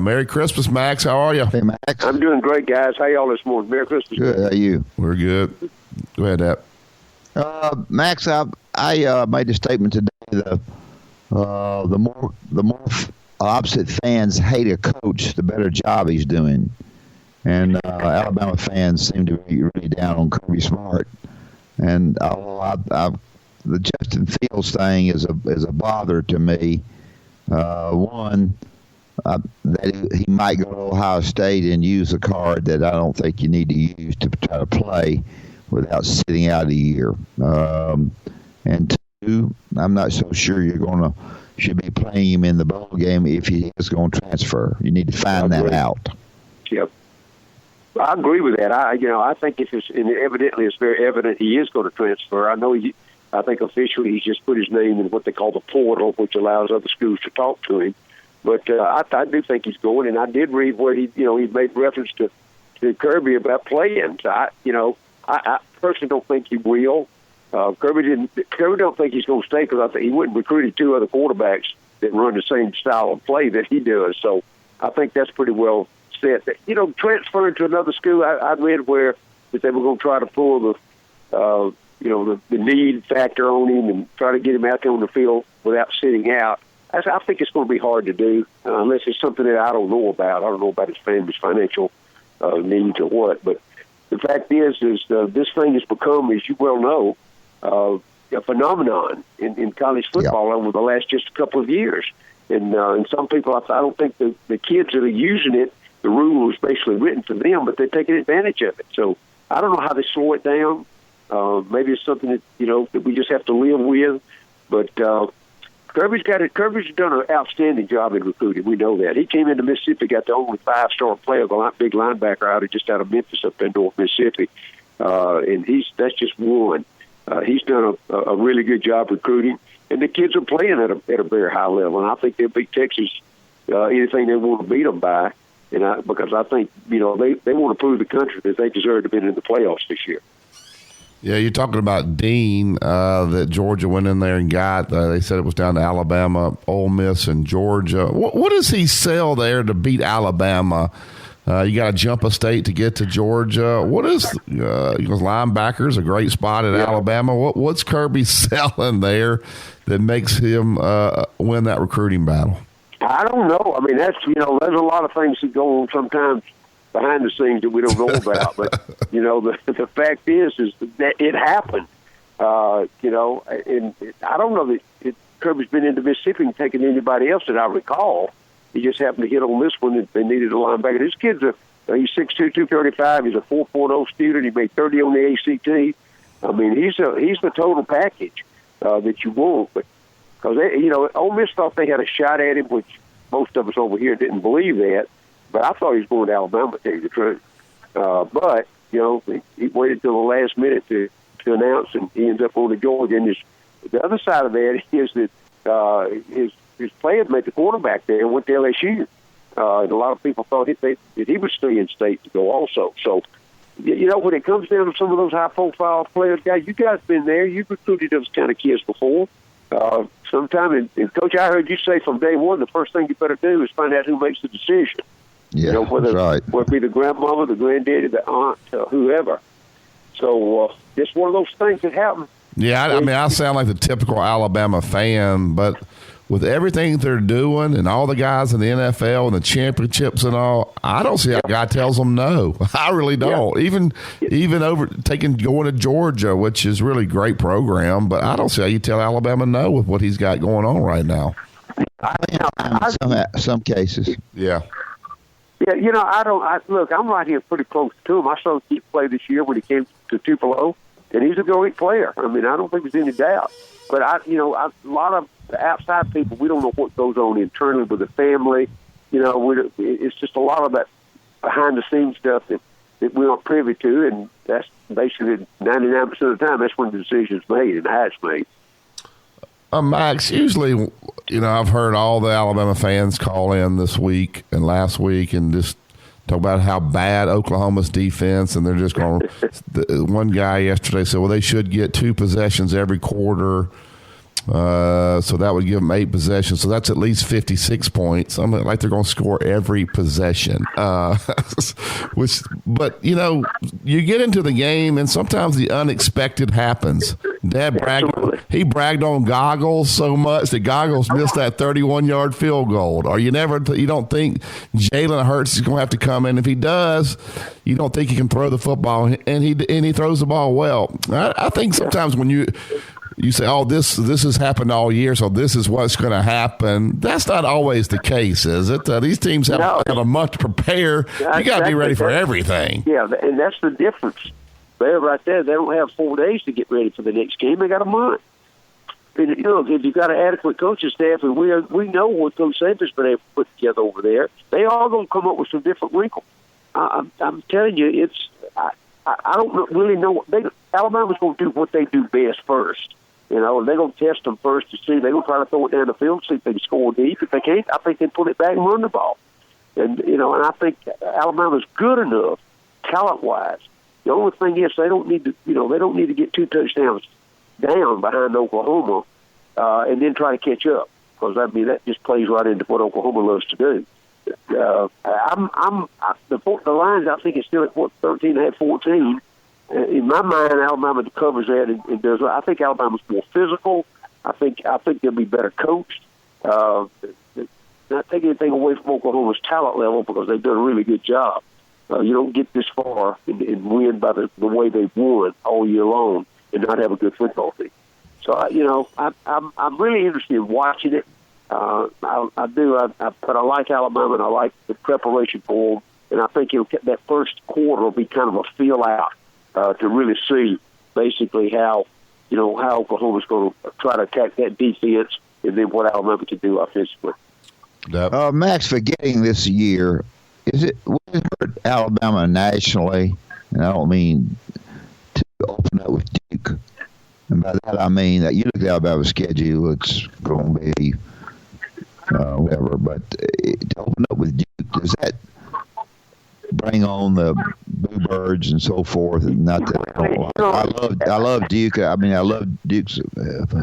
Merry Christmas, Max. How are you? Hey, Max. I'm doing great, guys. How y'all this morning? Merry Christmas. Good. How are you? We're good. Go ahead, Dap. Max, I made a statement today. The more opposite fans hate a coach, the better job he's doing. And Alabama fans seem to be really down on Kirby Smart. And the Justin Fields thing is a bother to me. One, that he might go to Ohio State and use a card that I don't think you need to use to try to play without sitting out a year. And two, I'm not so sure should be playing him in the bowl game if he is going to transfer. You need to find that out. Yep. I agree with that. I think evidently it's very evident he is going to transfer. I think officially he's just put his name in what they call the portal, which allows other schools to talk to him. But I do think he's going, and I did read where he made reference to Kirby about playing. So I personally don't think he will. Kirby don't think he's going to stay because I think he wouldn't recruit two other quarterbacks that run the same style of play that he does. So I think that's pretty well set. Transferring to another school, I read where that they were going to try to pull the need factor on him and try to get him out there on the field without sitting out. I think it's going to be hard to do unless it's something that I don't know about. I don't know about his family's financial needs or what. But the fact is this thing has become, as you well know, a phenomenon in college football over the last just a couple of years. And some people, I don't think the kids that are using it, the rule is basically written for them, but they're taking advantage of it. So I don't know how they slow it down. Maybe it's something that we just have to live with. But Kirby's done an outstanding job in recruiting. We know that. He came into Mississippi, got the only 5-star player, the big linebacker out of Memphis up in North Mississippi, and that's just one. He's done a really good job recruiting, and the kids are playing at a very high level. And I think they'll beat Texas anything they want to beat them by. And because I think they want to prove the country that they deserve to be in the playoffs this year. Yeah, you're talking about Dean that Georgia went in there and got. They said it was down to Alabama, Ole Miss, and Georgia. What does he sell there to beat Alabama? You got to jump a state to get to Georgia. What is linebackers a great spot at Alabama? What's Kirby selling there that makes him win that recruiting battle? I don't know. I mean, there's a lot of things that go on sometimes behind the scenes that we don't know about. But the fact is that it happened. And I don't know that Kirby's been into Mississippi and taken anybody else that I recall. He just happened to hit on this one that they needed a linebacker. This kid's he's 6'2", 235. He's a 4.0 student. He made 30 on the ACT. I mean, he's the total package that you want. But because Ole Miss thought they had a shot at him, which most of us over here didn't believe that. But I thought he was going to Alabama, to tell you the truth. But he waited till the last minute to announce, and he ends up on to Georgia. And the other side of that is that his player made the quarterback there and went to LSU. And a lot of people thought that he would stay in state to go also. So, when it comes down to some of those high-profile players, guys, you guys been there. You've recruited those kind of kids before. Sometime, and Coach, I heard you say from day one, the first thing you better do is find out who makes the decision. Yeah, whether it be the grandmother, the granddaddy, the aunt, whoever. So it's one of those things that happen. Yeah, I mean, I sound like the typical Alabama fan, but with everything they're doing and all the guys in the NFL and the championships and all, I don't see how a guy tells them no. I really don't. Yeah. Even going to Georgia, which is really a great program, but I don't see how you tell Alabama no with what he's got going on right now. Some cases. Yeah. Yeah, look, I'm right here pretty close to him. I saw him play this year when he came to Tupelo, and he's a great player. I mean, I don't think there's any doubt. But a lot of the outside people, we don't know what goes on internally with the family. It's just a lot of that behind-the-scenes stuff that we aren't privy to, and that's basically 99% of the time that's when the decision's made and how it's made. Max, usually, I've heard all the Alabama fans call in this week and last week and just talk about how bad Oklahoma's defense, and they're just going to – one guy yesterday said, well, they should get 2 possessions every quarter. So that would give them 8 possessions. So that's at least 56 points. I'm like they're going to score every possession. But you know, you get into the game, and sometimes the unexpected happens. Dad bragged on Goggles so much that Goggles missed that 31-yard field goal. Or you don't think Jalen Hurts is going to have to come in. If he does, you don't think he can throw the football, and he throws the ball well. I think sometimes when you say, "Oh, this has happened all year, so this is what's going to happen." That's not always the case, is it? These teams have a month to prepare. You got to be ready for everything. Yeah, and that's the difference. There, right there, they don't have 4 days to get ready for the next game. They got a month. And, you know, if you've got an adequate coaching staff, and we know what Coach Saban's been able to put together over there, they are going to come up with some different wrinkles. I'm telling you, I don't really know. Alabama's going to do what they do best first. You know, they're going to test them first to see. They're going to try to throw it down the field, see if they can score deep. If they can't, I think they put it back and run the ball. And, you know, and I think Alabama's good enough, talent-wise. The only thing is they don't need to get 2 touchdowns down behind Oklahoma and then try to catch up, because I mean that just plays right into what Oklahoma loves to do. The lines I think is still at 13.5, 14. In my mind, Alabama covers that and does. I think Alabama's more physical. I think they'll be better coached. Not take anything away from Oklahoma's talent level, because they've done a really good job. You don't get this far and win by the way they've won all year long and not have a good football team. So, I'm really interested in watching it. I do. But I like Alabama, and I like the preparation for them. And I think that first quarter will be kind of a feel out to really see basically how Oklahoma's going to try to attack that defense, and then what Alabama can do offensively. Max, forgetting this year, will it hurt Alabama nationally? And I don't mean to open up with Duke. And by that I mean that you look at Alabama's schedule, it's going to be whatever. But to open up with Duke, does that bring on the Bluebirds and so forth? And not that I love Duke. I mean, I love Duke's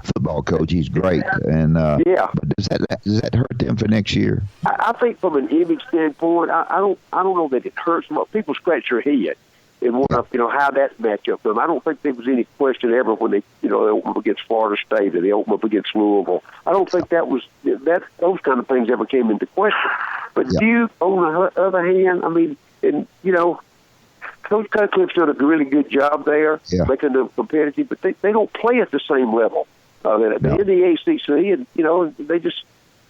football coach. He's great. And but does that hurt them for next year? I think from an image standpoint, I don't know that it hurts. People scratch their head and wonder, how that match up. I don't think there was any question ever when they opened up against Florida State or they opened up against Louisville. I don't think those kind of things ever came into question. But Duke, on the other hand, I mean, Coach Cutcliffe's done a really good job there, making them competitive, but they don't play at the same level. They're in the ACC, and they just.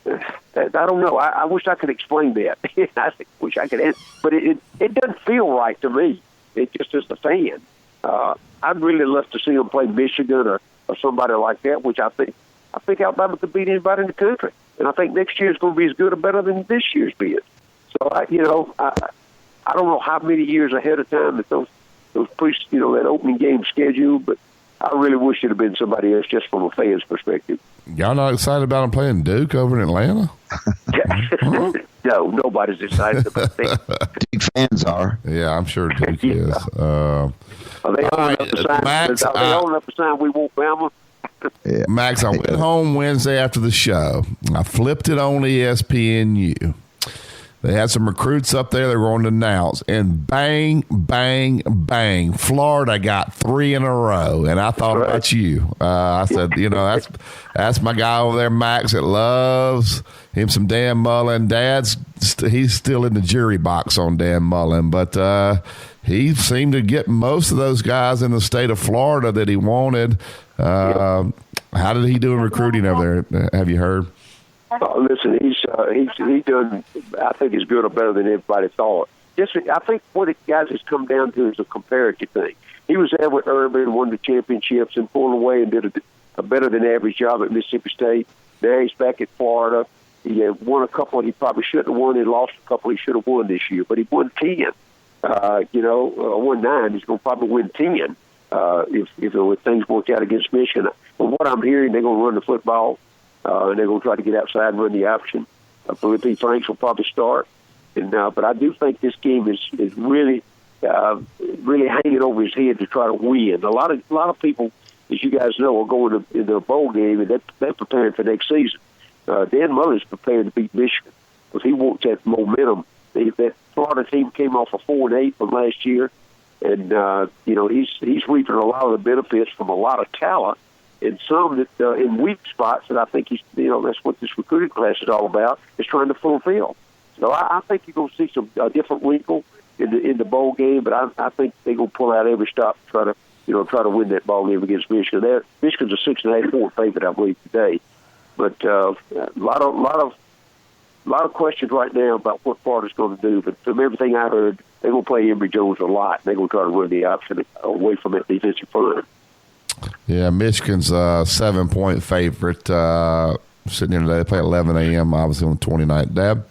I don't know. I wish I could explain that. I wish I could, but it doesn't feel right to me. It just as a fan. I'd really love to see them play Michigan or somebody like that, which I think Alabama could beat anybody in the country, and I think next year's going to be as good or better than this year's being. So I don't know how many years ahead of time that those that opening game schedule, but I really wish it had been somebody else, just from a fan's perspective. Y'all not excited about them playing Duke over in Atlanta? No, nobody's excited about that. Duke fans are. Yeah, I'm sure Duke is. Are they holding up the sign, we want Bama? Yeah. Max, I went home Wednesday after the show. I flipped it on ESPNU. They had some recruits up there they were going to announce, and bang, bang, bang, Florida got 3 in a row. And I thought about you. I said, that's my guy over there, Max, that loves him some Dan Mullen. He's still in the jury box on Dan Mullen, but he seemed to get most of those guys in the state of Florida that he wanted. How did he do in recruiting over there? Have you heard? Listen, he's done. I think he's good or better than everybody thought. I think what it guys has come down to is a comparative thing. He was there with Urban, won the championships, and pulled away and did a better than average job at Mississippi State. Now he's back at Florida. He had won a couple he probably shouldn't have won. He lost a couple he should have won this year, but he won 10. Won 9. He's going to probably win 10 if things work out against Michigan. From what I'm hearing, they're going to run the football. And they're going to try to get outside and run the option. Philippi Franks will probably start. But I do think this game is really hanging over his head to try to win. A lot of people, as you guys know, are going into a bowl game, and they're preparing for next season. Dan Mullen's preparing to beat Michigan because he wants that momentum. That Florida team came off a 4-8 from last year, and he's reaping a lot of the benefits from a lot of talent, and some that in weak spots that I think that's what this recruiting class is all about, is trying to fulfill. So I think you're going to see a different wrinkle in the bowl game, but I think they're going to pull out every stop to try to win that ball game against Michigan. Michigan's a 6.5-point favorite, I believe, today. But a lot of questions right now about what Florida's going to do. But from everything I heard, they're going to play Emory Jones a lot. They're going to try to run the option away from that defensive front. Yeah, Michigan's a 7-point favorite. Sitting here today, they play at 11 a.m. obviously on the 29th. Dab?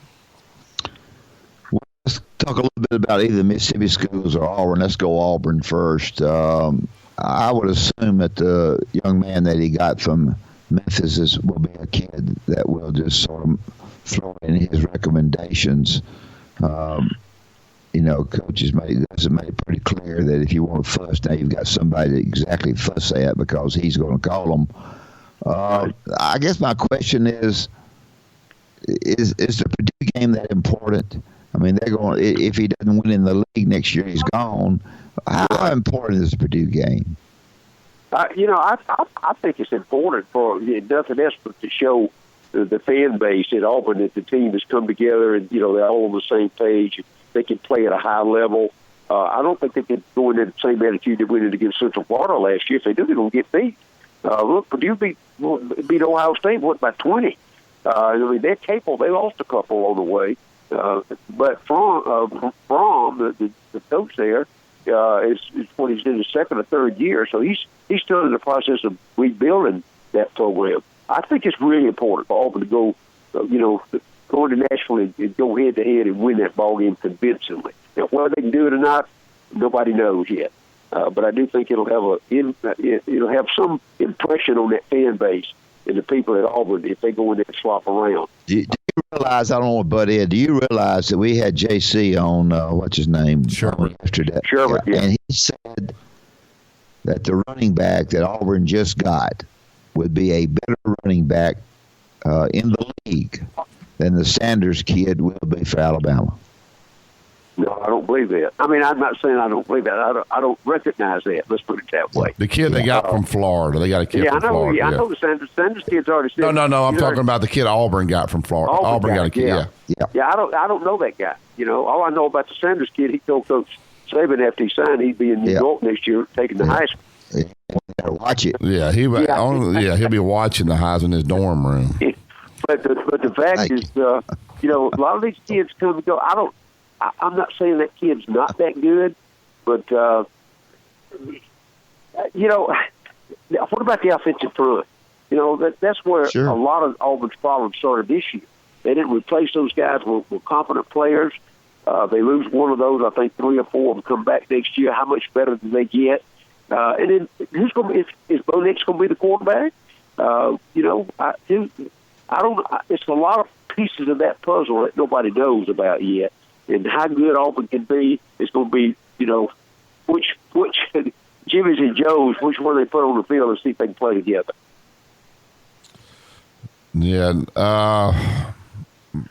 Let's talk a little bit about either Mississippi schools or Auburn. Let's go Auburn first. I would assume that the young man that he got from Memphis will be a kid that will just sort of throw in his recommendations. Coach has made it pretty clear that if you want to fuss, now you've got somebody to exactly fuss at because he's going to call them. I guess my question is the Purdue game that important? I mean, they're going. If he doesn't win in the league next year, he's gone. How important is the Purdue game? I think it's important for nothing else but to show the fan base at Auburn that the team has come together and they're all on the same page. They can play at a high level. I don't think they can go in the same attitude they went in against Central Florida last year. If they do, they're going to get beat. Look, Purdue beat Ohio State by 20. They're capable. They lost a couple on the way. But from the coach there is when he's in his second or third year, so he's still in the process of rebuilding that program. I think it's really important for Auburn to go, go into Nashville and go head to head and win that ball game convincingly. Now, whether they can do it or not, nobody knows yet. But I do think it'll have some impression on that fan base and the people at Auburn if they go in there and slop around. Do you realize, I don't want to butt in, do you realize that we had JC on, what's his name? Sherman. Yesterday. Sherman, yeah. And he said that the running back that Auburn just got would be a better running back in the league than the Sanders kid will be for Alabama. No, I don't believe that. I mean, I'm not saying I don't believe that. I don't recognize that. Let's put it that way. The kid they got from Florida. They got a kid from Florida. Yeah, I know the Sanders kid's already said. No. I'm talking about the kid Auburn got from Florida. Auburn got a kid, yeah. I don't know that guy. All I know about the Sanders kid, he told Coach Saban after he signed he'd be in New York next year taking the Heisman. Yeah, watch it. Yeah, he'll be watching the Heisman in his dorm room. But the fact is, a lot of these kids come and go. I'm not saying that kid's not that good, but what about the offensive front? That's where a lot of Auburn's problems started this year. They didn't replace those guys with competent players. They lose one of those. I think 3 or 4 will come back next year. How much better do they get? And then who's going to is Bo Nix going to be the quarterback? I don't. It's a lot of pieces of that puzzle that nobody knows about yet. And how good Auburn can be is going to be, which Jimmy's and Joe's, which one they put on the field and see if they can play together. Yeah.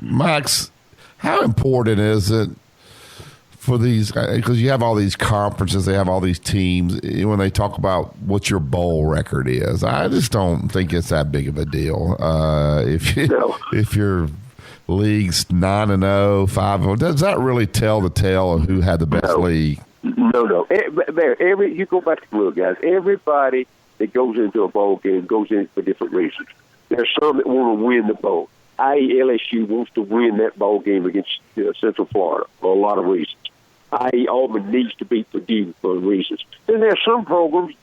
Max, how important is it for these, because you have all these conferences, they have all these teams, when they talk about what your bowl record is, I just don't think it's that big of a deal. If your league's 9-0, 5-0, does that really tell the tale of who had the best league? No. You go back to the rule, guys. Everybody that goes into a bowl game goes in for different reasons. There's some that want to win the bowl. i.e. LSU wants to win that bowl game against Central Florida for a lot of reasons. i.e. Auburn needs to beat Purdue for reasons. Then there are some programs,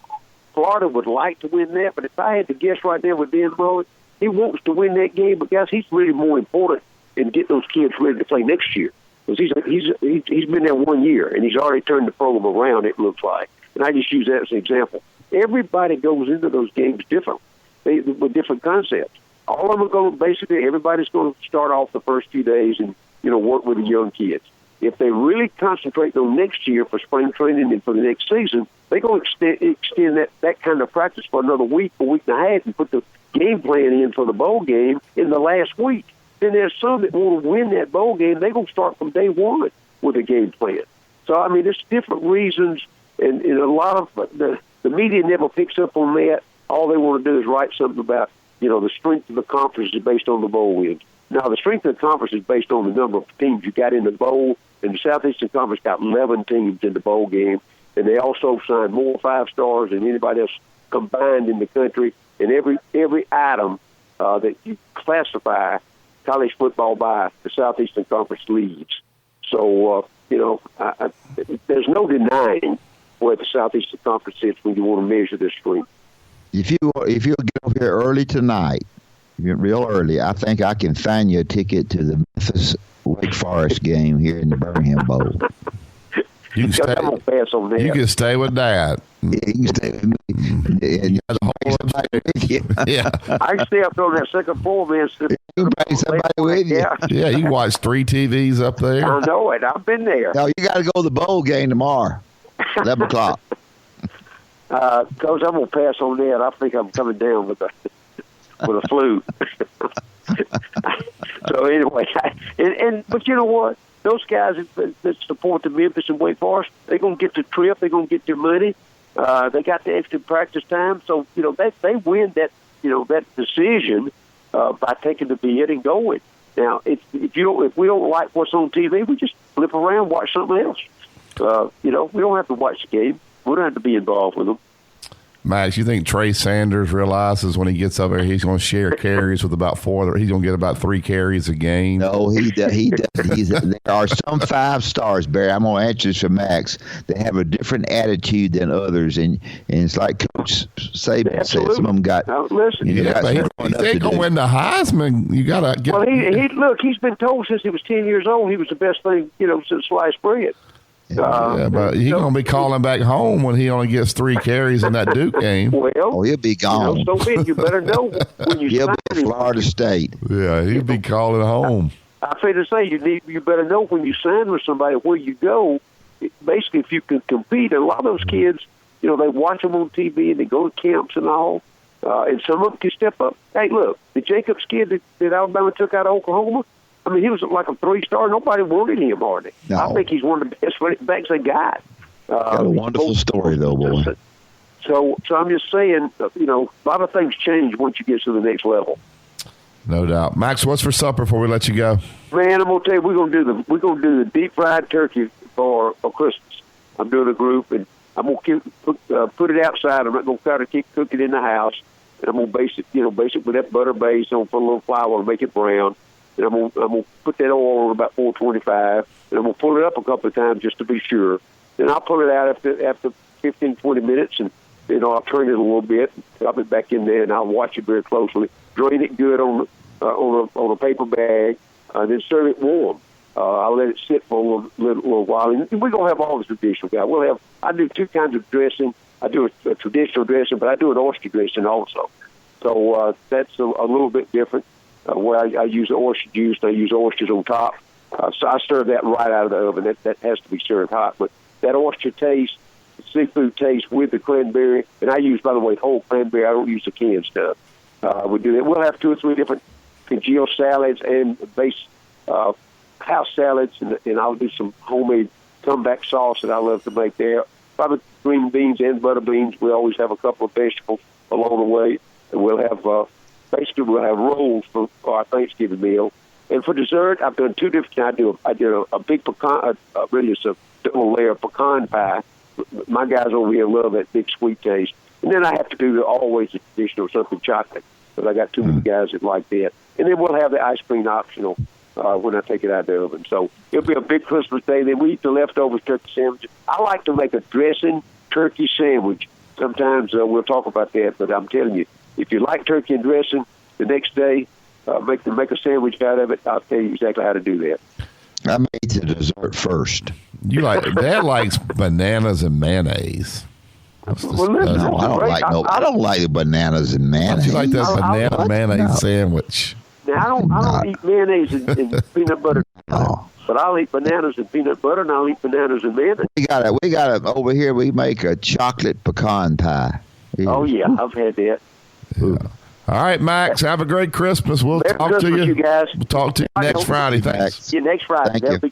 Florida would like to win that, but if I had to guess right now with Dan Mullen, he wants to win that game, but guys, he's really more important in getting those kids ready to play next year. Because he's been there 1 year, and he's already turned the program around, it looks like. And I just use that as an example. Everybody goes into those games different, with different concepts. All of them are going to, basically, everybody's going to start off the first few days and, work with the young kids. if they really concentrate on next year for spring training and for the next season, they're going to extend that kind of practice for another week, a week and a half, and put the game plan in for the bowl game in the last week. Then there's some that want to win that bowl game. They're going to start from day one with a game plan. So, I mean, there's different reasons, and a lot of the media never picks up on that. All they want to do is write something about, the strength of the conference is based on the bowl wins. Now, the strength of the conference is based on the number of teams you got in the bowl, and the Southeastern Conference got 11 teams in the bowl game, and they also signed more 5-stars than anybody else combined in the country. And every item that you classify college football by, the Southeastern Conference leads. So, there's no denying where the Southeastern Conference sits when you want to measure this strength. If you'll get over here early tonight, real early, I think I can find you a ticket to the Memphis Wake Forest game here in the Birmingham Bowl. You can stay. I'm gonna pass on that. You can stay with Dad. Yeah, you can stay with me. And You got the whole upstairs. Yeah, I can stay up on that second floor, man. you can bring somebody with you. yeah. You can watch 3 TVs up there. I know it. I've been there. No, you got to go to the bowl game tomorrow, 11 o'clock. Coach, I'm gonna pass on that. I think I'm coming down with a flu. So anyway, but you know what? Those guys that support the Memphis and Wake Forest, they're gonna get the trip. They're gonna get their money. They got the extra practice time, so they win that that decision by taking the bid and going. Now, if we don't like what's on TV, we just flip around, watch something else. We don't have to watch the game. We don't have to be involved with them. Max, you think Trey Sanders realizes when he gets up there he's going to share carries with about 4? He's going to get about 3 carries a game? No, he does. There are some 5-stars, Barry. I'm going to answer this for Max. They have a different attitude than others, and it's like Coach Saban said. Some of them got. Now, listen, He's going to win the Heisman. You got to get. Well, he's been told since he was 10 years old he was the best thing since sliced bread. But he's going to be calling back home when he only gets 3 carries in that Duke game. Well, he'll be gone. You better know when you He'll sign be at Florida State. Yeah, he'll be calling home. I feel to say you better know when you sign with somebody where you go. Basically, if you can compete, and a lot of those kids, they watch them on TV and they go to camps and all, and some of them can step up. Hey, look, the Jacobs kid that Alabama took out of Oklahoma. I mean, he was like a 3-star. Nobody wanted him, hardly. No. I think he's one of the best running backs they got. Got a wonderful story, though, boy. So I'm just saying, a lot of things change once you get to the next level. No doubt. Max, what's for supper before we let you go? Man, I'm gonna tell you, we're gonna do the deep fried turkey for Christmas. I'm doing a group, and I'm gonna put it outside. I'm not gonna try to cook it in the house, and I'm gonna base it with that butter base. I'm gonna put a little flour and make it brown. And I'm gonna put that oil on about 425, and I'm gonna pull it up a couple of times just to be sure. Then I'll pull it out after 15, 20 minutes, and I'll turn it a little bit, drop it back in there, and I'll watch it very closely. Drain it good on a paper bag, then serve it warm. I'll let it sit for a little while, and we're gonna have all the traditional guys. I do 2 kinds of dressing. I do a traditional dressing, but I do an oyster dressing also. So that's a little bit different. Where I use oyster juice, and I use oysters on top. So I serve that right out of the oven. That has to be served hot. But that oyster taste, the seafood taste with the cranberry, and I use, by the way, whole cranberry. I don't use the canned stuff. We do that. We'll have 2 or 3 different congealed salads and base house salads, and I'll do some homemade comeback sauce that I love to make there. Probably green beans and butter beans. We always have a couple of vegetables along the way, and we'll have rolls for our Thanksgiving meal. And for dessert, I've done 2 different. I did a big pecan, really it's a double layer of pecan pie. My guys over here love that big sweet taste. And then I have to do always a traditional something chocolate, because I got too many guys that like that. And then we'll have the ice cream optional when I take it out of the oven. So it'll be a big Christmas day. Then we eat the leftovers turkey sandwiches. I like to make a dressing turkey sandwich. Sometimes we'll talk about that, but I'm telling you, if you like turkey and dressing, the next day, make a sandwich out of it. I'll tell you exactly how to do that. I made the dessert first. Dad likes bananas and mayonnaise. I don't like the bananas and mayonnaise. You like that banana mayonnaise sandwich? Now I don't eat mayonnaise and peanut butter. No. But I'll eat bananas and peanut butter, and I'll eat bananas and mayonnaise. We got it over here. We make a chocolate pecan pie. Oh yeah, I've had that. Yeah. All right, Max. Have a great Christmas. We'll Merry talk Christmas, to you. you guys. We'll talk to you next Friday. Thanks. See you next Friday. Thank you.